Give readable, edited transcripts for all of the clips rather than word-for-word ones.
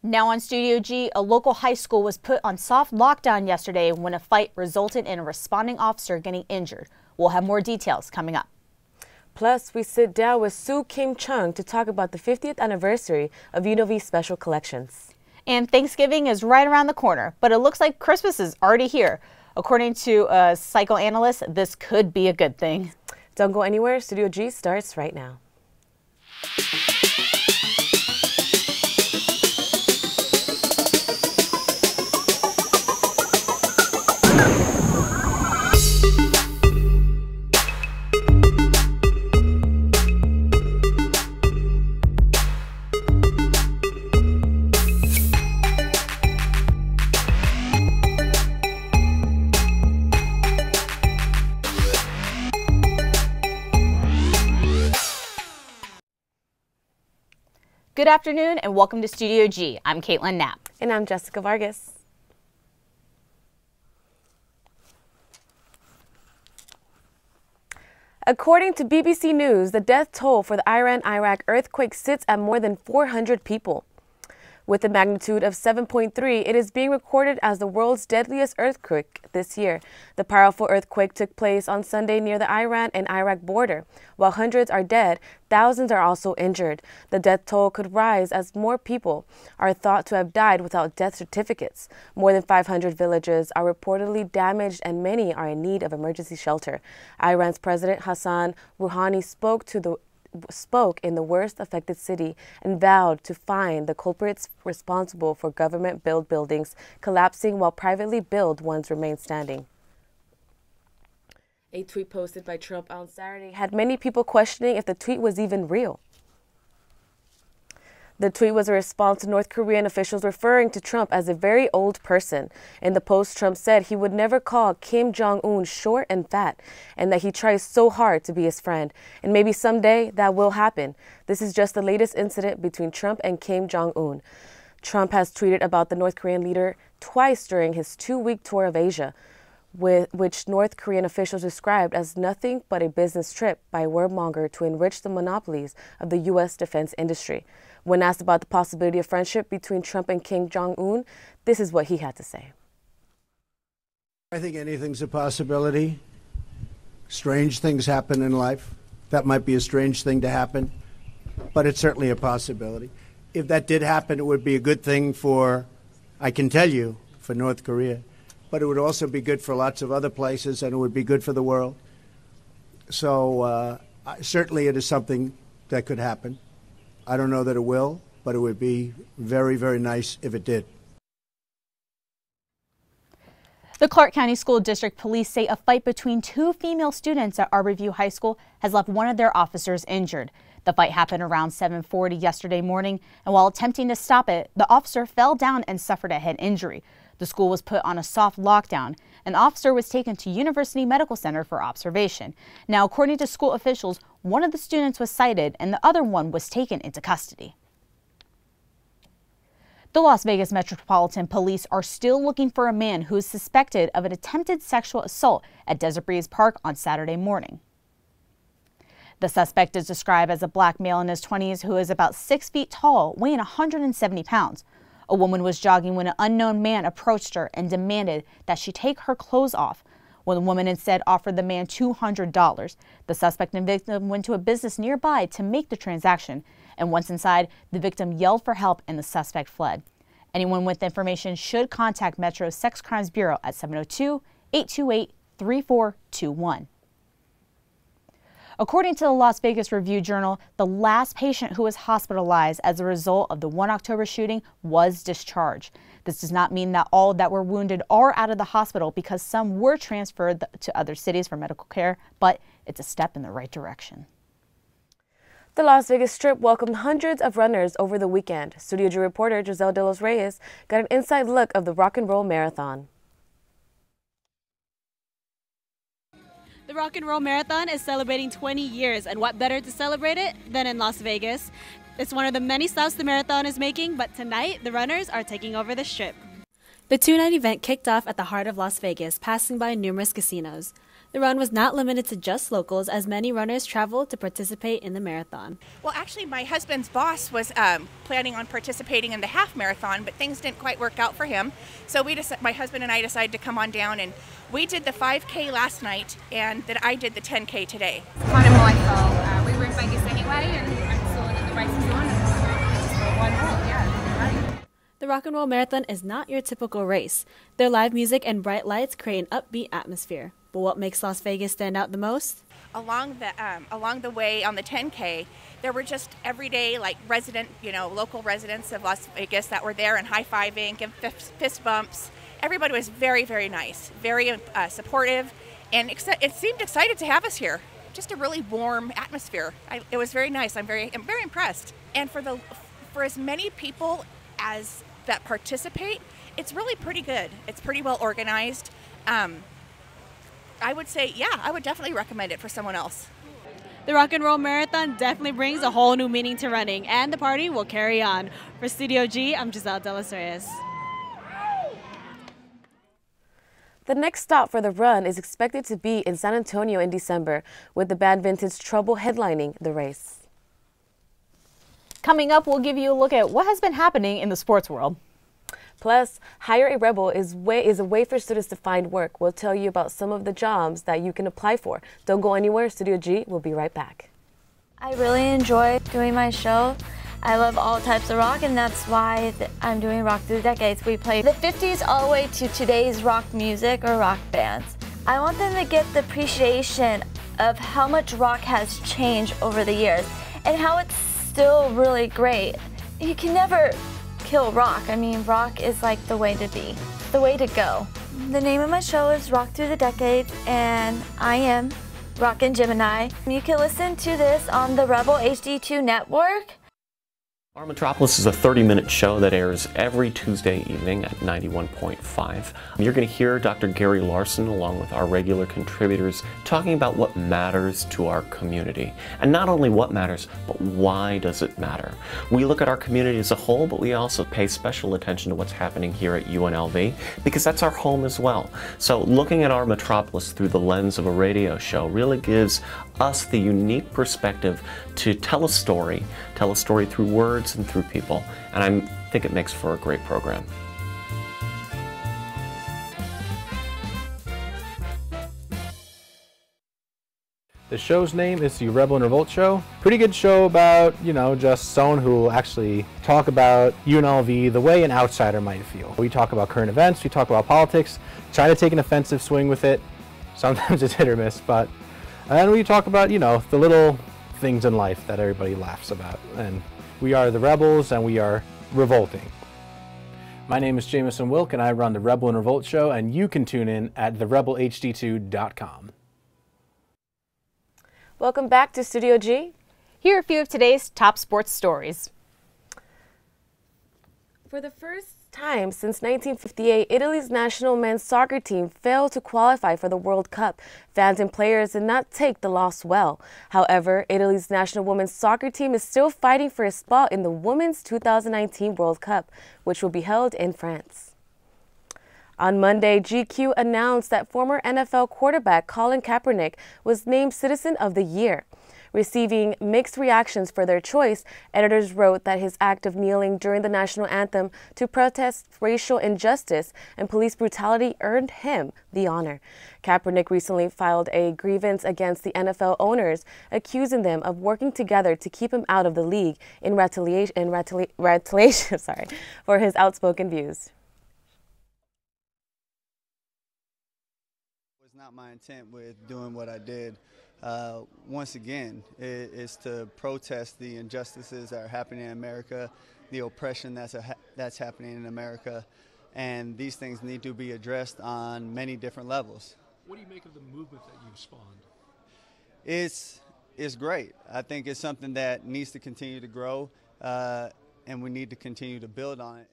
Now on Studio G, a local high school was put on soft lockdown yesterday when a fight resulted in a responding officer getting injured. We'll have more details coming up. Plus, we sit down with Su Kim Chung to talk about the 50th anniversary of UNLV's Special Collections. And Thanksgiving is right around the corner, but it looks like Christmas is already here. According to a psychoanalyst, this could be a good thing. Don't go anywhere. Studio G starts right now. Good afternoon and welcome to Studio G. I'm Caitlin Knapp. And I'm Jessica Vargas. According to BBC News, the death toll for the Iran-Iraq earthquake sits at more than 400 people. With a magnitude of 7.3, it is being recorded as the world's deadliest earthquake this year. The powerful earthquake took place on Sunday near the Iran and Iraq border. While hundreds are dead, thousands are also injured. The death toll could rise as more people are thought to have died without death certificates. More than 500 villages are reportedly damaged and many are in need of emergency shelter. Iran's President Hassan Rouhani spoke in the worst affected city and vowed to find the culprits responsible for government-built buildings collapsing while privately built ones remain standing. A tweet posted by Trump on Saturday had many people questioning if the tweet was even real. The tweet was a response to North Korean officials referring to Trump as a very old person. In the post, Trump said he would never call Kim Jong-un short and fat, and that he tries so hard to be his friend. And maybe someday that will happen. This is just the latest incident between Trump and Kim Jong-un. Trump has tweeted about the North Korean leader twice during his 2-week tour of Asia, which North Korean officials described as nothing but a business trip by a warmonger to enrich the monopolies of the U.S. defense industry. When asked about the possibility of friendship between Trump and Kim Jong-un, this is what he had to say. I think anything's a possibility. Strange things happen in life. That might be a strange thing to happen, but it's certainly a possibility. If that did happen, it would be a good thing for, I can tell you, for North Korea. But it would also be good for lots of other places, and it would be good for the world. So certainly it is something that could happen. I don't know that it will, but it would be very, very nice if it did. The Clark County School District Police say a fight between 2 female students at Arborview High School has left one of their officers injured. The fight happened around 7:40 yesterday morning, and while attempting to stop it, the officer fell down and suffered a head injury. The school was put on a soft lockdown. An officer was taken to University Medical Center for observation. Now, according to school officials, one of the students was cited and the other one was taken into custody. The Las Vegas Metropolitan Police are still looking for a man who is suspected of an attempted sexual assault at Desert Breeze Park on Saturday morning. The suspect is described as a black male in his 20s who is about 6 feet tall, weighing 170 pounds. A woman was jogging when an unknown man approached her and demanded that she take her clothes off. When the woman instead offered the man $200, the suspect and victim went to a business nearby to make the transaction. And once inside, the victim yelled for help and the suspect fled. Anyone with information should contact Metro's Sex Crimes Bureau at 702-828-3421. According to the Las Vegas Review-Journal, the last patient who was hospitalized as a result of the 1 October shooting was discharged. This does not mean that all that were wounded are out of the hospital, because some were transferred to other cities for medical care, but it's a step in the right direction. The Las Vegas Strip welcomed hundreds of runners over the weekend. Studio G reporter Giselle De Los Reyes got an inside look of the Rock and Roll Marathon. The Rock and Roll Marathon is celebrating 20 years, and what better to celebrate it than in Las Vegas? It's one of the many stops the marathon is making, but tonight the runners are taking over the Strip. The two-night event kicked off at the heart of Las Vegas, passing by numerous casinos. The run was not limited to just locals, as many runners traveled to participate in the marathon. Well, actually, my husband's boss was planning on participating in the half marathon, but things didn't quite work out for him. So my husband and I decided to come on down, and we did the 5K last night, and then I did the 10K today. It's kind of my fault. We were in Vegas anyway, and I saw that the race was on, and so just thought, why not? Yeah, right. The Rock and Roll Marathon is not your typical race. Their live music and bright lights create an upbeat atmosphere. But what makes Las Vegas stand out the most? Along the way on the 10K, there were just everyday, like local residents of Las Vegas that were there and high-fiving, give fist bumps. Everybody was very, very nice, very supportive, and it seemed excited to have us here. Just a really warm atmosphere. It was very nice. I'm very impressed. And for as many people as that participate, it's really pretty good. It's pretty well organized. I would say, yeah, I would definitely recommend it for someone else. The Rock and Roll Marathon definitely brings a whole new meaning to running, and the party will carry on. For Studio G, I'm Giselle De Los Reyes. The next stop for the run is expected to be in San Antonio in December, with the band Vintage Trouble headlining the race. Coming up, we'll give you a look at what has been happening in the sports world. Plus, Hire a Rebel is a way for students to find work. We'll tell you about some of the jobs that you can apply for. Don't go anywhere. Studio G will be right back. I really enjoy doing my show. I love all types of rock, and that's why I'm doing Rock Through the Decades. We play the 50s all the way to today's rock music or rock bands. I want them to get the appreciation of how much rock has changed over the years and how it's still really great. You can never kill rock. I mean, rock is like the way to be, the way to go. The name of my show is Rock Through the Decades, and I am Rockin' Gemini. You can listen to this on the Rebel HD2 network. Our Metropolis is a 30-minute show that airs every Tuesday evening at 91.5. You're going to hear Dr. Gary Larson along with our regular contributors talking about what matters to our community. And not only what matters, but why does it matter? We look at our community as a whole, but we also pay special attention to what's happening here at UNLV because that's our home as well. So looking at our Metropolis through the lens of a radio show really gives us the unique perspective to tell a story through words and through people, and I think it makes for a great program. The show's name is the Rebel and Revolt Show. Pretty good show about, just someone who will actually talk about UNLV the way an outsider might feel. We talk about current events, we talk about politics, try to take an offensive swing with it. Sometimes it's hit or miss, but and we talk about, the little things in life that everybody laughs about. And we are the Rebels and we are revolting. My name is Jameson Wilk and I run the Rebel and Revolt Show, and you can tune in at therebelhd2.com. Welcome back to Studio G. Here are a few of today's top sports stories. For the first time since 1958, Italy's national men's soccer team failed to qualify for the World Cup. Fans and players did not take the loss well. However, Italy's national women's soccer team is still fighting for a spot in the Women's 2019 World Cup, which will be held in France. On Monday, GQ announced that former NFL quarterback Colin Kaepernick was named Citizen of the Year. Receiving mixed reactions for their choice, editors wrote that his act of kneeling during the national anthem to protest racial injustice and police brutality earned him the honor. Kaepernick recently filed a grievance against the NFL owners, accusing them of working together to keep him out of the league in retaliation for his outspoken views. It was not my intent with doing what I did. Once again, is to protest the injustices that are happening in America, the oppression that's happening in America, and these things need to be addressed on many different levels. What do you make of the movement that you've spawned? It's great. I think it's something that needs to continue to grow, and we need to continue to build on it.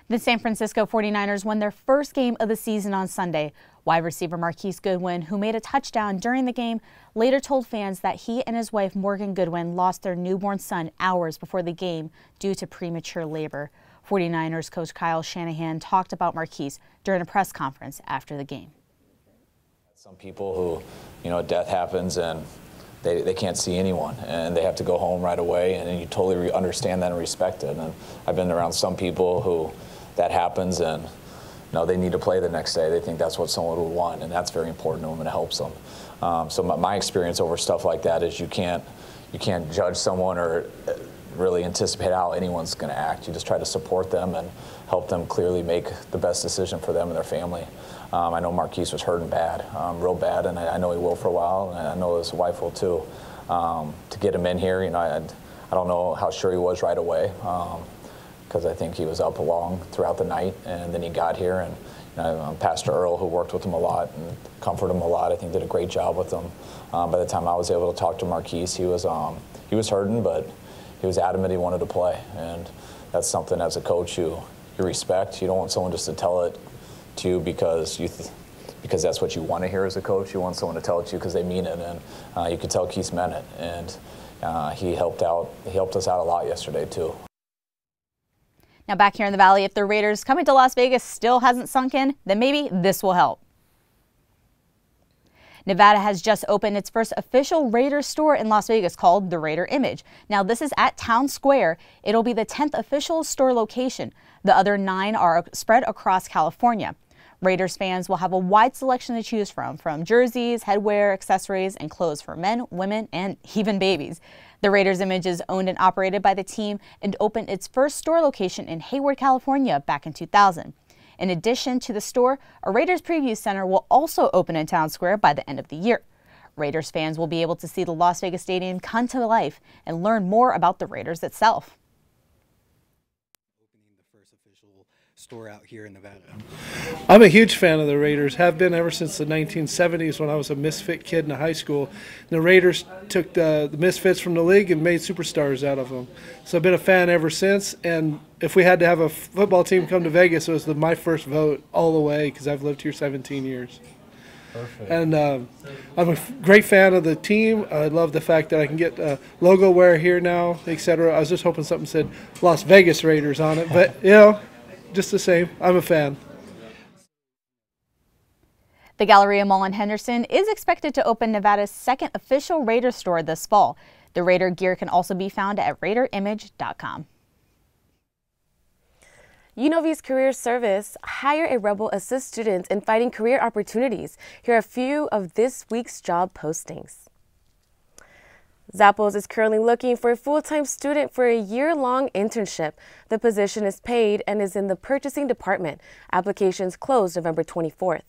The San Francisco 49ers won their first game of the season on Sunday. Wide receiver Marquise Goodwin, who made a touchdown during the game, later told fans that he and his wife Morgan Goodwin lost their newborn son hours before the game due to premature labor. 49ers coach Kyle Shanahan talked about Marquise during a press conference after the game. Some people who, you know, death happens and they can't see anyone and they have to go home right away, and you totally understand that and respect it. And I've been around some people who that happens and they need to play the next day. They think that's what someone would want, and that's very important to them and it helps them. So my experience over stuff like that is you can't judge someone or really anticipate how anyone's going to act. You just try to support them and help them clearly make the best decision for them and their family. I know Marquise was hurting bad, real bad, and I know he will for a while, and I know his wife will too. To get him in here, I don't know how sure he was right away, because I think he was up along throughout the night, and then he got here, and Pastor Earl, who worked with him a lot and comforted him a lot, I think did a great job with him. By the time I was able to talk to Marquise, he was hurting, but he was adamant he wanted to play, and that's something as a coach you respect. You don't want someone just to tell it to you because that's what you want to hear as a coach. You want someone to tell it to you because they mean it, and you could tell Keith meant it, and he helped us out a lot yesterday too. Now back here in the Valley, if the Raiders coming to Las Vegas still hasn't sunk in, then maybe this will help. Nevada has just opened its first official Raiders store in Las Vegas called the Raider Image. Now this is at Town Square. It'll be the 10th official store location. The other 9 are spread across California. Raiders fans will have a wide selection to choose from jerseys, headwear, accessories, and clothes for men, women, and even babies. The Raiders Image is owned and operated by the team and opened its first store location in Hayward, California back in 2000. In addition to the store, a Raiders Preview Center will also open in Town Square by the end of the year. Raiders fans will be able to see the Las Vegas Stadium come to life and learn more about the Raiders itself. Opening the first official store out here in Nevada. I'm a huge fan of the Raiders, have been ever since the 1970s when I was a misfit kid in high school. The Raiders took the misfits from the league and made superstars out of them. So I've been a fan ever since, and if we had to have a football team come to Vegas, it was my first vote all the way because I've lived here 17 years. Perfect. And I'm a great fan of the team. I love the fact that I can get logo wear here now, etc. I was just hoping something said Las Vegas Raiders on it, but just the same, I'm a fan. The Galleria Mall in Henderson is expected to open Nevada's second official Raider store this fall. The Raider gear can also be found at RaiderImage.com. UNLV's Career Service, Hire a Rebel, assists students in finding career opportunities. Here are a few of this week's job postings. Zappos is currently looking for a full-time student for a year-long internship. The position is paid and is in the purchasing department. Applications close November 24th.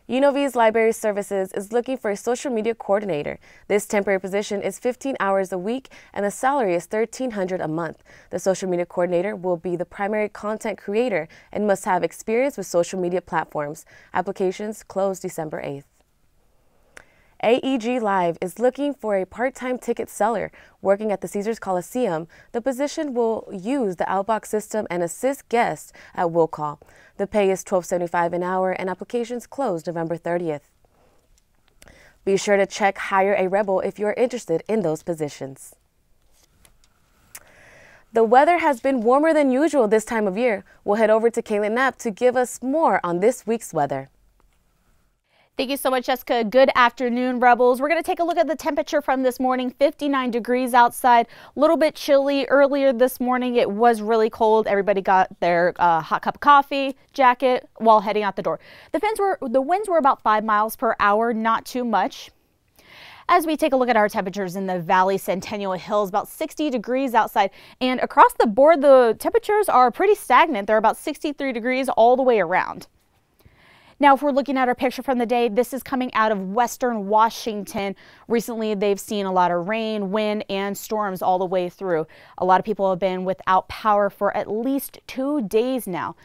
UNLV's Library Services is looking for a social media coordinator. This temporary position is 15 hours a week and the salary is $1,300 a month. The social media coordinator will be the primary content creator and must have experience with social media platforms. Applications close December 8th. AEG Live is looking for a part-time ticket seller working at the Caesars Coliseum. The position will use the Outbox system and assist guests at will call. The pay is $12.75 an hour and applications close November 30th. Be sure to check Hire a Rebel if you are interested in those positions. The weather has been warmer than usual this time of year. We'll head over to Caitlin Knapp to give us more on this week's weather. Thank you so much, Jessica. Good afternoon, Rebels. We're going to take a look at the temperature from this morning. 59 degrees outside, a little bit chilly. Earlier this morning, it was really cold. Everybody got their hot cup of coffee, jacket while heading out the door. The winds were about 5 miles per hour, not too much. As we take a look at our temperatures in the Valley, Centennial Hills, about 60 degrees outside. And across the board, the temperatures are pretty stagnant. They're about 63 degrees all the way around. Now, if we're looking at our picture from the day, this is coming out of western Washington. Recently, they've seen a lot of rain, wind, and storms all the way through. A lot of people have been without power for at least 2 days now.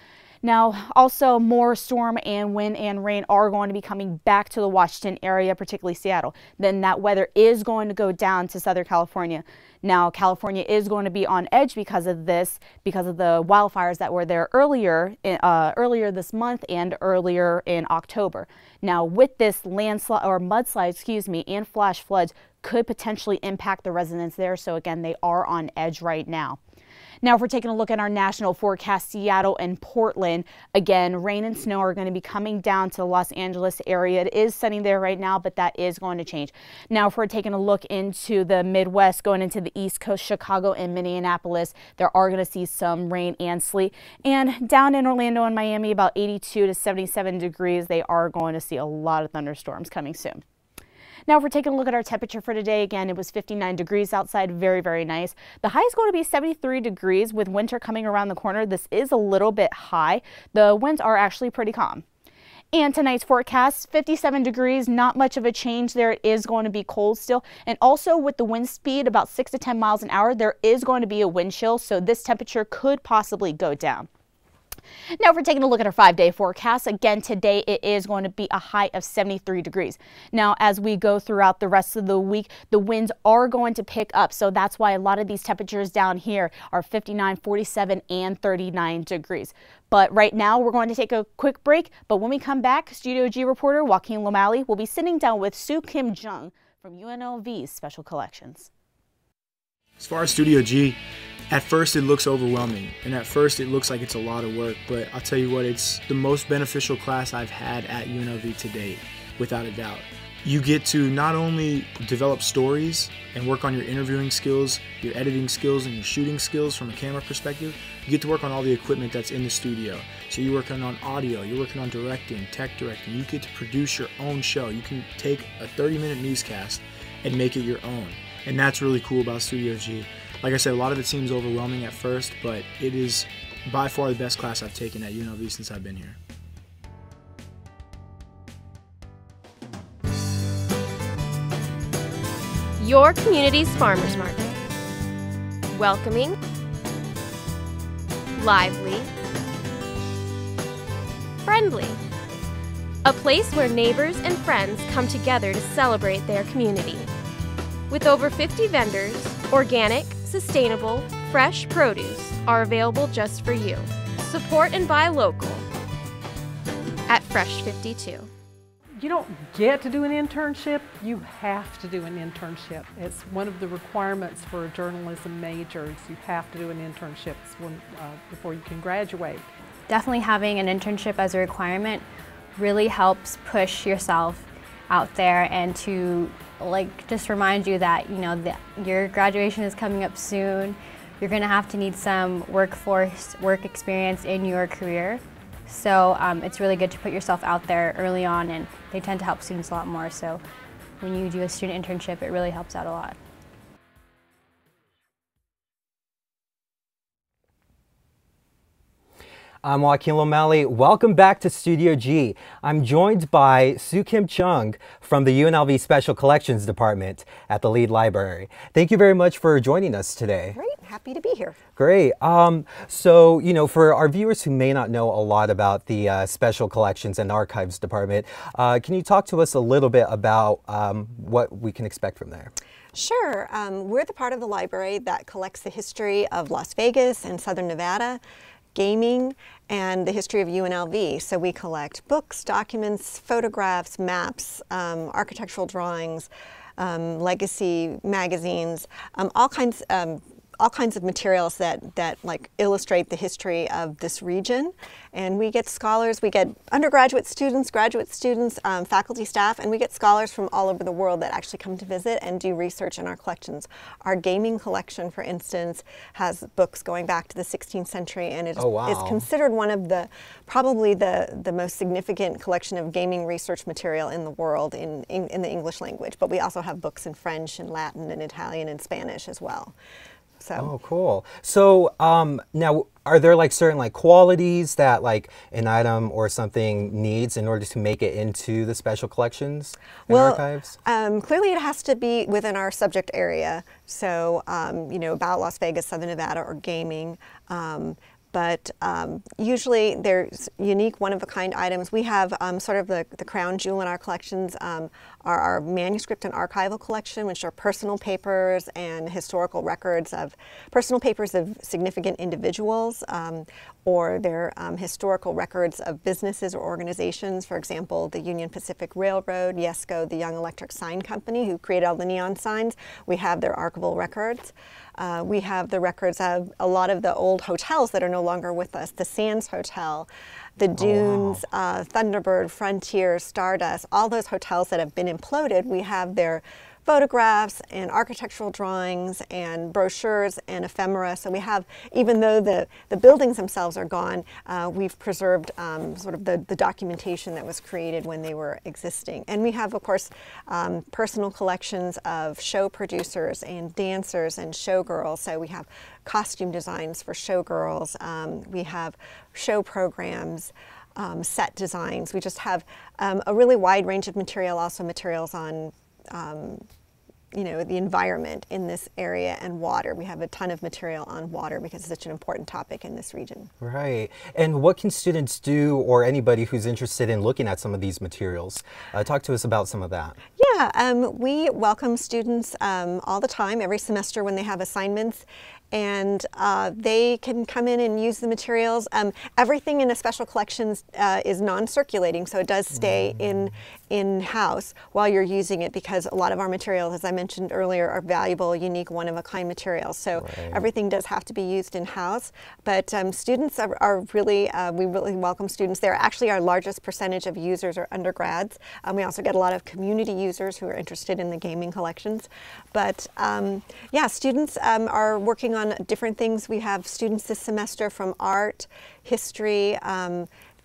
Now, also more storm and wind and rain are going to be coming back to the Washington area, particularly Seattle. Then that weather is going to go down to Southern California. Now, California is going to be on edge because of this, because of the wildfires that were there earlier this month and earlier in October. Now, with this landslide or mudslide, and flash floods could potentially impact the residents there. So again, they are on edge right now. Now, if we're taking a look at our national forecast, Seattle and Portland, again, rain and snow are going to be coming down to the Los Angeles area. It is sunny there right now, but that is going to change. Now, if we're taking a look into the Midwest, going into the East Coast, Chicago and Minneapolis, there are going to see some rain and sleet. And down in Orlando and Miami, about 82 to 77 degrees, they are going to see a lot of thunderstorms coming soon. Now, if we're taking a look at our temperature for today, again, it was 59 degrees outside, very, very nice. The high is going to be 73 degrees with winter coming around the corner. This is a little bit high. The winds are actually pretty calm. And tonight's forecast, 57 degrees, not much of a change there. It is going to be cold still. And also with the wind speed about 6 to 10 miles an hour, there is going to be a wind chill, so this temperature could possibly go down. Now, if we're taking a look at our 5-day forecast, again, today it is going to be a high of 73 degrees. Now, as we go throughout the rest of the week, the winds are going to pick up. So that's why a lot of these temperatures down here are 59, 47, and 39 degrees. But right now, we're going to take a quick break. But when we come back, Studio G reporter Joaquin Lomali will be sitting down with Su Kim Chung from UNLV's Special Collections. As far as Studio G, at first it looks overwhelming, and at first it looks like it's a lot of work, but I'll tell you what, it's the most beneficial class I've had at UNLV to date, without a doubt. You get to not only develop stories and work on your interviewing skills, your editing skills, and your shooting skills from a camera perspective, you get to work on all the equipment that's in the studio. So you're working on audio, you're working on directing, tech directing, you get to produce your own show. You can take a 30-minute newscast and make it your own, and that's really cool about Studio G. Like I said, a lot of it seems overwhelming at first, but it is by far the best class I've taken at UNLV since I've been here. Your community's farmers market. Welcoming, lively, friendly. A place where neighbors and friends come together to celebrate their community. With over 50 vendors, organic, sustainable, fresh produce are available just for you. Support and buy local at Fresh 52. You don't get to do an internship, you have to do an internship. It's one of the requirements for a journalism major. You have to do an internship before you can graduate. Definitely having an internship as a requirement really helps push yourself out there and to just remind you that your graduation is coming up soon. You're going to have to need some work experience in your career. So it's really good to put yourself out there early on, and they tend to help students a lot more. So when you do a student internship, it really helps out a lot. I'm Joaquin Lomali. Welcome back to Studio G. I'm joined by Su Kim Chung from the UNLV Special Collections Department at the Lead Library. Thank you very much for joining us today. Great, happy to be here. Great. So, for our viewers who may not know a lot about the Special Collections and Archives Department, can you talk to us a little bit about what we can expect from there? Sure. We're the part of the library that collects the history of Las Vegas and Southern Nevada, gaming, and the history of UNLV. So we collect books, documents, photographs, maps, architectural drawings, legacy magazines, all kinds of materials that illustrate the history of this region. And we get scholars, we get undergraduate students, graduate students, faculty, staff, and we get scholars from all over the world that actually come to visit and do research in our collections. Our gaming collection, for instance, has books going back to the 16th century, and it is considered one of probably the most significant collection of gaming research material in the world in the English language. But we also have books in French and Latin and Italian and Spanish as well. So. Oh, cool. So now, are there certain qualities that an item or something needs in order to make it into the special collections and archives? Clearly it has to be within our subject area. So, about Las Vegas, Southern Nevada, or gaming. but usually there's unique one-of-a-kind items. We have sort of the crown jewel in our collections are our manuscript and archival collection, which are personal papers and historical records of personal papers of significant individuals, or they're historical records of businesses or organizations. For example, the Union Pacific Railroad, YESCO, the Young Electric Sign Company, who created all the neon signs. We have their archival records. We have the records of a lot of the old hotels that are no longer with us, the Sands Hotel, the Dunes, Thunderbird, Frontier, Stardust, all those hotels that have been imploded. We have their photographs and architectural drawings and brochures and ephemera. So we have, even though the buildings themselves are gone, we've preserved sort of the documentation that was created when they were existing. And we have, of course, personal collections of show producers and dancers and showgirls. So we have costume designs for showgirls. We have show programs, set designs. We just have a really wide range of material, also materials on you know, the environment in this area and water. We have a ton of material on water because it's such an important topic in this region. Right. And what can students do, or anybody who's interested in looking at some of these materials? Talk to us about some of that. Yeah, we welcome students all the time, every semester when they have assignments, and they can come in and use the materials. Everything in the special collections is non-circulating, so it does stay in-house while you're using it, because a lot of our materials, as I mentioned earlier, are valuable, unique, one-of-a-kind materials. So everything does have to be used in-house. But students are really, we really welcome students. They're actually our largest percentage of users are undergrads. We also get a lot of community users who are interested in the gaming collections. But yeah, students are working on different things. We have students this semester from art, history,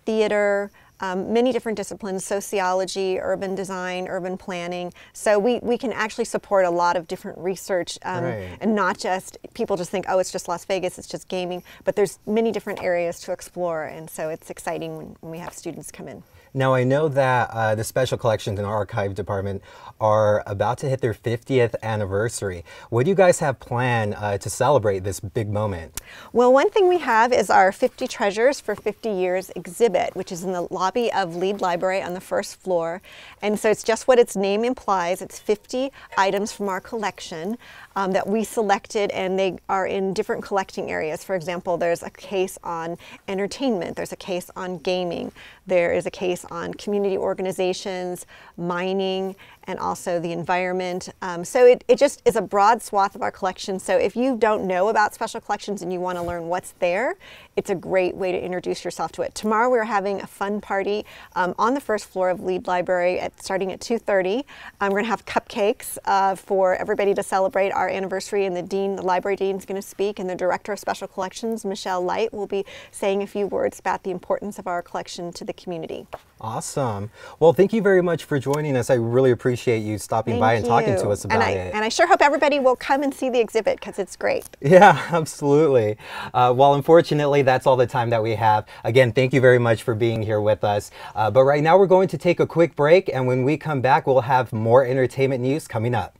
theater, many different disciplines, sociology, urban design, urban planning. So we can actually support a lot of different research, and not just, people just think, oh, it's just Las Vegas, it's just gaming, but there's many different areas to explore, and so it's exciting when we have students come in. Now, I know that the Special Collections and Archive Department are about to hit their 50th anniversary. What do you guys have planned to celebrate this big moment? Well, one thing we have is our 50 Treasures for 50 Years exhibit, which is in the lobby of Lead Library on the first floor. And so it's just what its name implies. It's 50 items from our collection that we selected, and they are in different collecting areas. For example, there's a case on entertainment, there's a case on gaming, there is a case on community organizations, mining, and also the environment. So it just is a broad swath of our collection. So if you don't know about special collections and you want to learn what's there, it's a great way to introduce yourself to it. Tomorrow we're having a fun party on the first floor of Lead Library starting at 2:30. We're going to have cupcakes for everybody to celebrate our anniversary, and the library dean is going to speak, and the director of special collections, Michelle Light, will be saying a few words about the importance of our collection to the community. Awesome. Well, thank you very much for joining us. I really appreciate you stopping by and talking to us about it. And I sure hope everybody will come and see the exhibit, because it's great. Yeah, absolutely. Well, unfortunately, that's all the time that we have. Again, thank you very much for being here with us. But right now, we're going to take a quick break, and when we come back, we'll have more entertainment news coming up.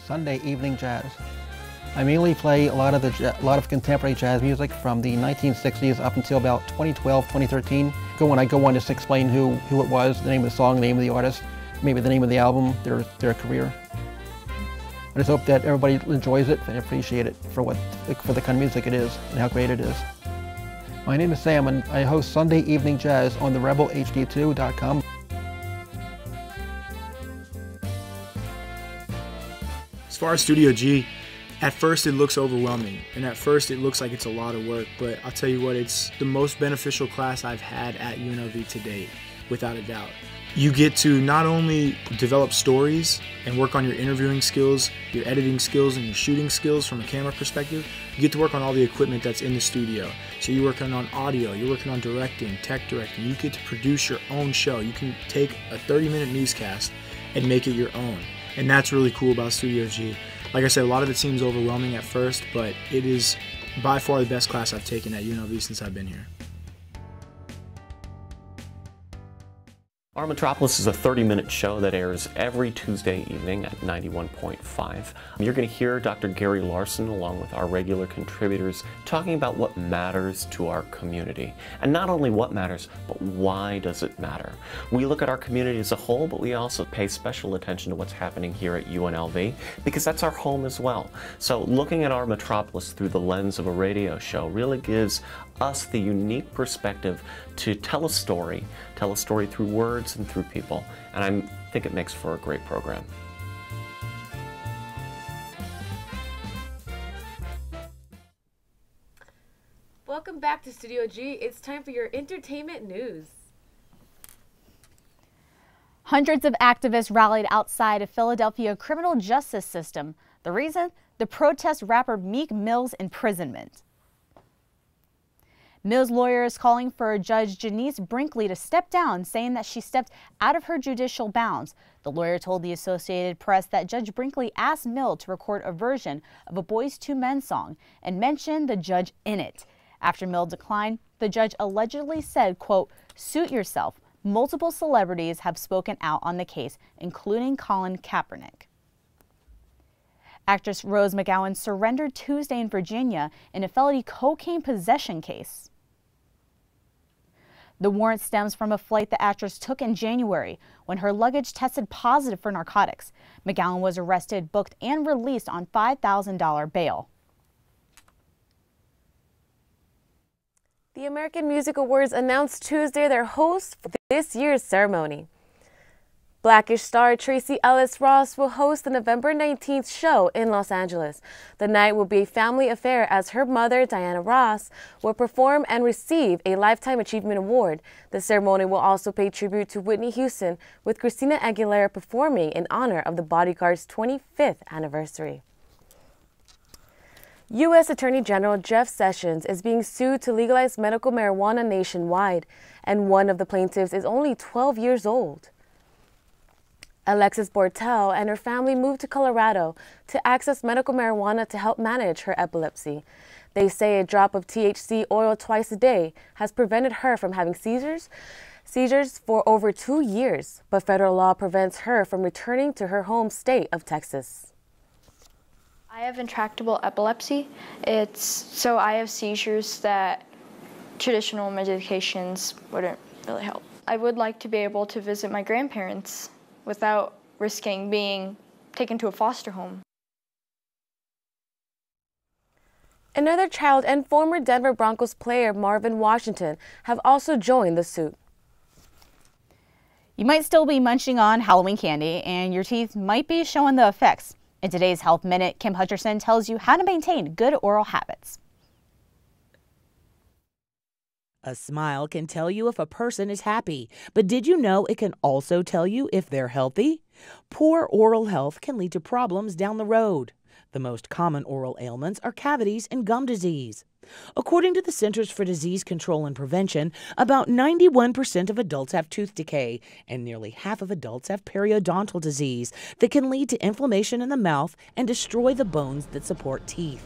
Sunday evening jazz. I mainly play a lot of contemporary jazz music from the 1960s up until about 2012, 2013. When I go on, just explain who it was, the name of the song, the name of the artist, maybe the name of the album, their career. I just hope that everybody enjoys it and appreciate it for the kind of music it is and how great it is. My name is Sam, and I host Sunday Evening Jazz on the rebelhd2.com. As far as Studio G, at first it looks overwhelming, and at first it looks like it's a lot of work, but I'll tell you what, it's the most beneficial class I've had at UNLV to date, without a doubt. You get to not only develop stories and work on your interviewing skills, your editing skills, and your shooting skills from a camera perspective, you get to work on all the equipment that's in the studio. So you're working on audio, you're working on directing, tech directing, you get to produce your own show. You can take a 30-minute newscast and make it your own. And that's really cool about Studio G. Like I said, a lot of it seems overwhelming at first, but it is by far the best class I've taken at UNLV since I've been here. Our Metropolis is a 30-minute show that airs every Tuesday evening at 91.5. You're going to hear Dr. Gary Larson along with our regular contributors talking about what matters to our community. And not only what matters, but why does it matter? We look at our community as a whole, but we also pay special attention to what's happening here at UNLV because that's our home as well. So looking at our Metropolis through the lens of a radio show really gives us the unique perspective to tell a story through words and through people, and I think it makes for a great program. Welcome back to Studio G. It's time for your entertainment news. Hundreds of activists rallied outside a Philadelphia criminal justice system. The reason? The protest rapper Meek Mill's imprisonment. Mill's lawyer is calling for Judge Janice Brinkley to step down, saying that she stepped out of her judicial bounds. The lawyer told the Associated Press that Judge Brinkley asked Mill to record a version of a Boyz II Men song and mentioned the judge in it. After Mill declined, the judge allegedly said, quote, "Suit yourself. Multiple celebrities have spoken out on the case, including Colin Kaepernick." Actress Rose McGowan surrendered Tuesday in Virginia in a felony cocaine possession case. The warrant stems from a flight the actress took in January when her luggage tested positive for narcotics. McGowan was arrested, booked, and released on $5,000 bail. The American Music Awards announced Tuesday their hosts for this year's ceremony. Blackish star Tracee Ellis Ross will host the November 19th show in Los Angeles. The night will be a family affair as her mother, Diana Ross, will perform and receive a Lifetime Achievement Award. The ceremony will also pay tribute to Whitney Houston, with Christina Aguilera performing in honor of the Bodyguard's 25th anniversary. U.S. Attorney General Jeff Sessions is being sued to legalize medical marijuana nationwide, and one of the plaintiffs is only 12 years old. Alexis Bortel and her family moved to Colorado to access medical marijuana to help manage her epilepsy. They say a drop of THC oil twice a day has prevented her from having seizures for over 2 years, but federal law prevents her from returning to her home state of Texas. I have intractable epilepsy. So I have seizures that traditional medications wouldn't really help. I would like to be able to visit my grandparents without risking being taken to a foster home. Another child and former Denver Broncos player Marvin Washington have also joined the suit. You might still be munching on Halloween candy, and your teeth might be showing the effects. In today's Health Minute, Kim Hutcherson tells you how to maintain good oral habits. A smile can tell you if a person is happy, but did you know it can also tell you if they're healthy? Poor oral health can lead to problems down the road. The most common oral ailments are cavities and gum disease. According to the Centers for Disease Control and Prevention, about 91% of adults have tooth decay, and nearly half of adults have periodontal disease that can lead to inflammation in the mouth and destroy the bones that support teeth.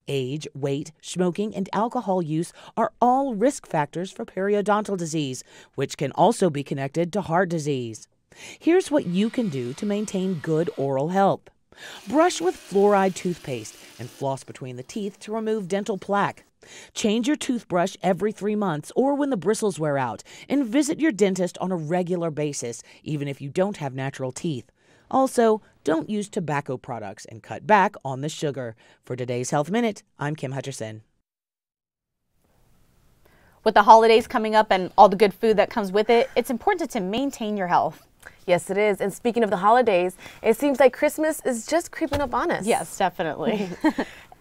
Age, weight, smoking, and alcohol use are all risk factors for periodontal disease, which can also be connected to heart disease. Here's what you can do to maintain good oral health. Brush with fluoride toothpaste and floss between the teeth to remove dental plaque. Change your toothbrush every 3 months or when the bristles wear out, and visit your dentist on a regular basis, even if you don't have natural teeth. Also, don't use tobacco products and cut back on the sugar. For today's Health Minute, I'm Kim Hutcherson. With the holidays coming up and all the good food that comes with it, it's important to maintain your health. Yes, it is. And speaking of the holidays, it seems like Christmas is just creeping up on us. Yes, definitely.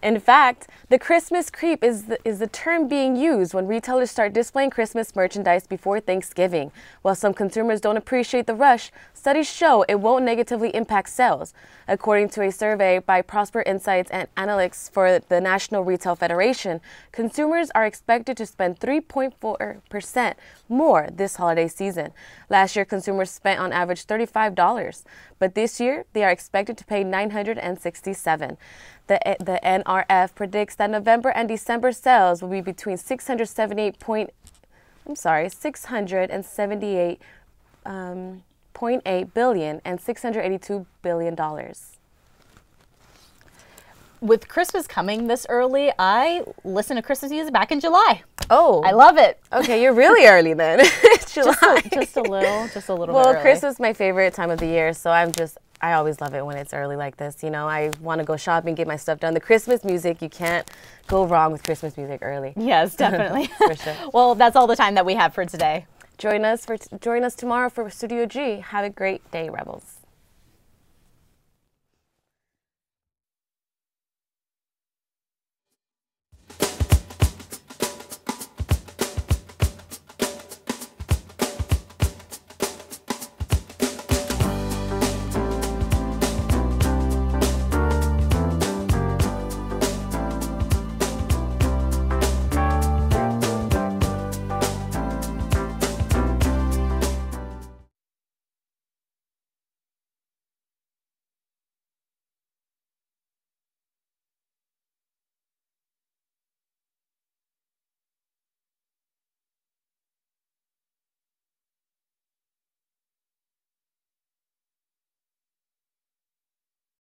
In fact, the Christmas creep is the term being used when retailers start displaying Christmas merchandise before Thanksgiving. While some consumers don't appreciate the rush, studies show it won't negatively impact sales. According to a survey by Prosper Insights and Analytics for the National Retail Federation, consumers are expected to spend 3.4% more this holiday season. Last year, consumers spent on average $35, but this year they are expected to pay $967. The NRF predicts that November and December sales will be between 678 $0.8 billion and $682 billion. With Christmas coming this early, I listen to Christmas music back in July. Oh. I love it. Okay, you're really early then. July. Just a little bit Well, early. Christmas is my favorite time of the year, so I always love it when it's early like this. You know, I want to go shopping, get my stuff done. The Christmas music, you can't go wrong with Christmas music early. Yes, definitely. For sure. Well, that's all the time that we have for today. Join us tomorrow for Studio G. Have a great day, Rebels.